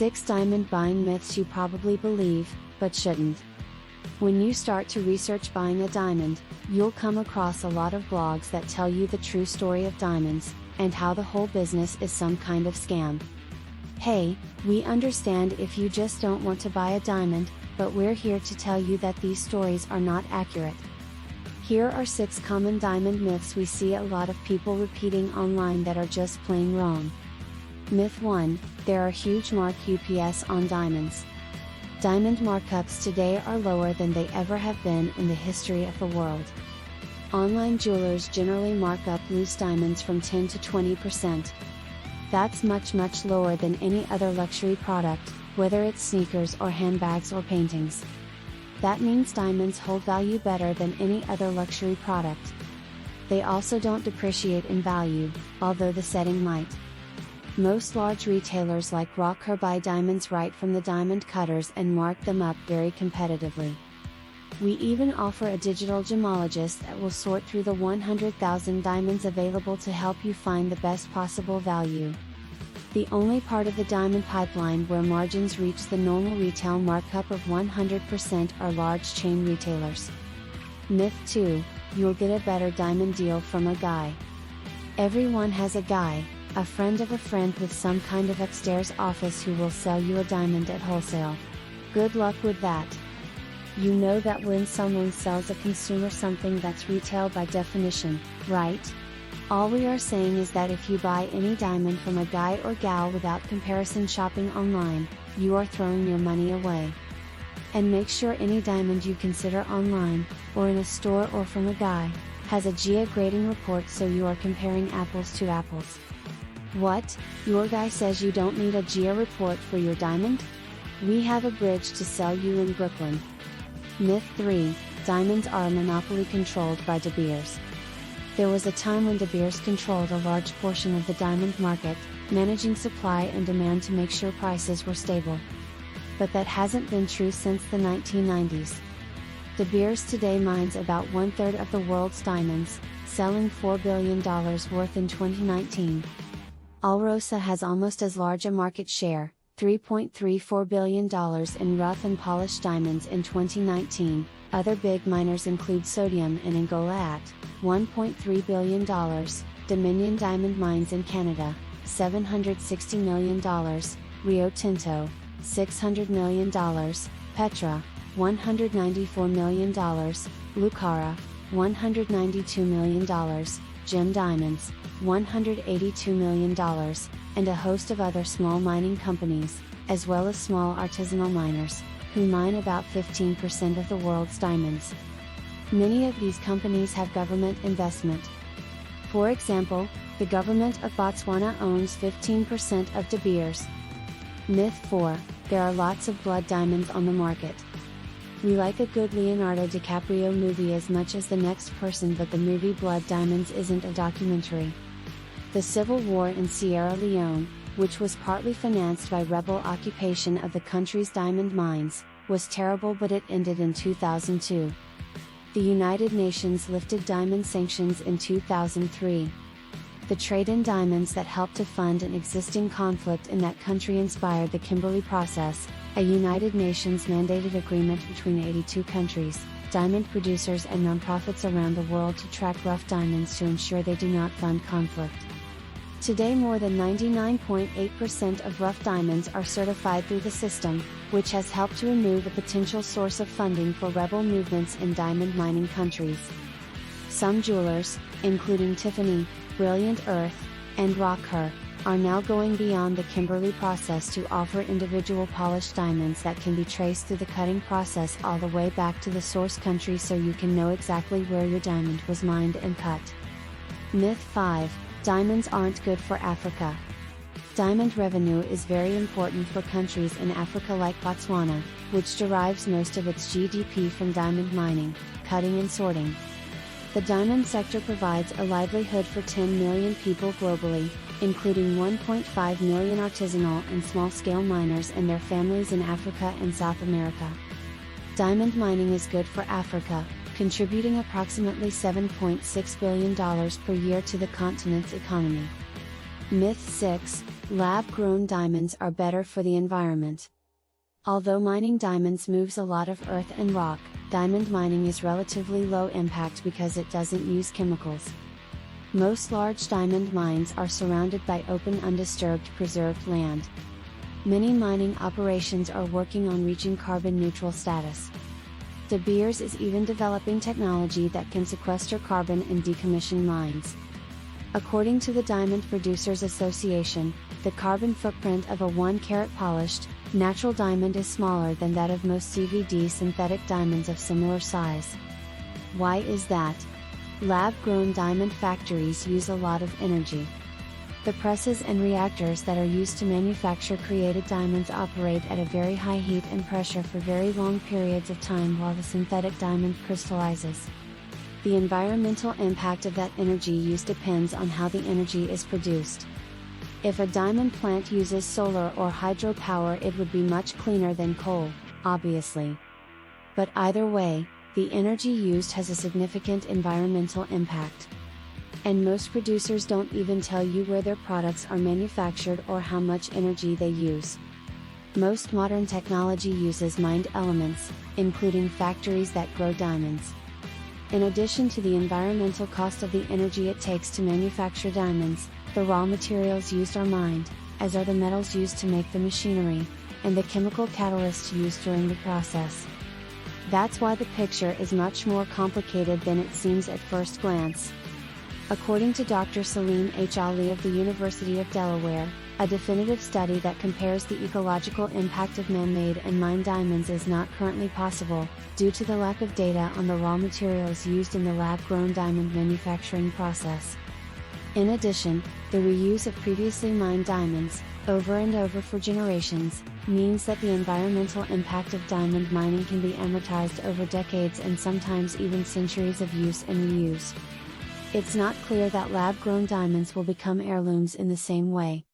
6 Diamond Buying Myths You Probably Believe, but Shouldn't. When you start to research buying a diamond, you'll come across a lot of blogs that tell you the true story of diamonds, and how the whole business is some kind of scam. Hey, we understand if you just don't want to buy a diamond, but we're here to tell you that these stories are not accurate. Here are 6 common diamond myths we see a lot of people repeating online that are just plain wrong. Myth 1: there are huge UPS on diamonds. Diamond markups today are lower than they ever have been in the history of the world. Online jewelers generally mark up loose diamonds from 10 to 20%. That's much lower than any other luxury product, whether it's sneakers or handbags or paintings. That means diamonds hold value better than any other luxury product. They also don't depreciate in value, although the setting might. Most large retailers like Rocker buy diamonds right from the diamond cutters and mark them up very competitively. We even offer a digital gemologist that will sort through the 100,000 diamonds available to help you find the best possible value. The only part of the diamond pipeline where margins reach the normal retail markup of 100% are large chain retailers. Myth 2: you'll get a better diamond deal from a guy. Everyone has a guy, a friend of a friend with some kind of upstairs office who will sell you a diamond at wholesale. Good luck with that. You know that when someone sells a consumer something that's retail by definition, right? All we are saying is that if you buy any diamond from a guy or gal without comparison shopping online, you are throwing your money away. And make sure any diamond you consider online, or in a store or from a guy, has a GIA grading report so you are comparing apples to apples. What? Your guy says you don't need a GIA report for your diamond? We have a bridge to sell you in Brooklyn. Myth 3: diamonds are a monopoly controlled by De Beers. There was a time when De Beers controlled a large portion of the diamond market, managing supply and demand to make sure prices were stable. But that hasn't been true since the 1990s. De Beers today mines about 1/3 of the world's diamonds, selling $4 billion worth in 2019. Alrosa has almost as large a market share, $3.34 billion in rough and polished diamonds in 2019. Other big miners include Sodium in Angola at $1.3 billion, Dominion Diamond Mines in Canada, $760 million, Rio Tinto, $600 million, Petra, $194 million, Lucara, $192 million, Gem Diamonds, $182 million, and a host of other small mining companies, as well as small artisanal miners, who mine about 15% of the world's diamonds. Many of these companies have government investment. For example, the government of Botswana owns 15% of De Beers. Myth 4: there are lots of blood diamonds on the market. We like a good Leonardo DiCaprio movie as much as the next person, but the movie Blood Diamonds isn't a documentary. The civil war in Sierra Leone, which was partly financed by rebel occupation of the country's diamond mines, was terrible, but it ended in 2002. The United Nations lifted diamond sanctions in 2003. The trade in diamonds that helped to fund an existing conflict in that country inspired the Kimberley Process, a United Nations mandated agreement between 82 countries, diamond producers and nonprofits around the world to track rough diamonds to ensure they do not fund conflict. Today more than 99.8% of rough diamonds are certified through the system, which has helped to remove a potential source of funding for rebel movements in diamond mining countries. Some jewelers, including Tiffany, Brilliant Earth, and Rocker, are now going beyond the Kimberley Process to offer individual polished diamonds that can be traced through the cutting process all the way back to the source country, so you can know exactly where your diamond was mined and cut. Myth 5: diamonds aren't good for Africa. Diamond revenue is very important for countries in Africa like Botswana, which derives most of its GDP from diamond mining, cutting and sorting. The diamond sector provides a livelihood for 10 million people globally, including 1.5 million artisanal and small-scale miners and their families in Africa and South America. Diamond mining is good for Africa, contributing approximately $7.6 billion per year to the continent's economy. Myth 6: Lab-grown diamonds are better for the environment. Although mining diamonds moves a lot of earth and rock, diamond mining is relatively low impact because it doesn't use chemicals. Most large diamond mines are surrounded by open, undisturbed, preserved land. Many mining operations are working on reaching carbon neutral status. De Beers is even developing technology that can sequester carbon and decommission mines. According to the Diamond Producers Association, the carbon footprint of a 1-carat polished, natural diamond is smaller than that of most CVD synthetic diamonds of similar size. Why is that? Lab-grown diamond factories use a lot of energy. The presses and reactors that are used to manufacture created diamonds operate at a very high heat and pressure for very long periods of time while the synthetic diamond crystallizes. The environmental impact of that energy use depends on how the energy is produced. If a diamond plant uses solar or hydropower, it would be much cleaner than coal, obviously. But either way, the energy used has a significant environmental impact. And most producers don't even tell you where their products are manufactured or how much energy they use. Most modern technology uses mined elements, including factories that grow diamonds. In addition to the environmental cost of the energy it takes to manufacture diamonds, the raw materials used are mined, as are the metals used to make the machinery, and the chemical catalysts used during the process. That's why the picture is much more complicated than it seems at first glance. According to Dr. Salim H. Ali of the University of Delaware, a definitive study that compares the ecological impact of man-made and mined diamonds is not currently possible, due to the lack of data on the raw materials used in the lab-grown diamond manufacturing process. In addition, the reuse of previously mined diamonds, over and over for generations, means that the environmental impact of diamond mining can be amortized over decades and sometimes even centuries of use and reuse. It's not clear that lab-grown diamonds will become heirlooms in the same way.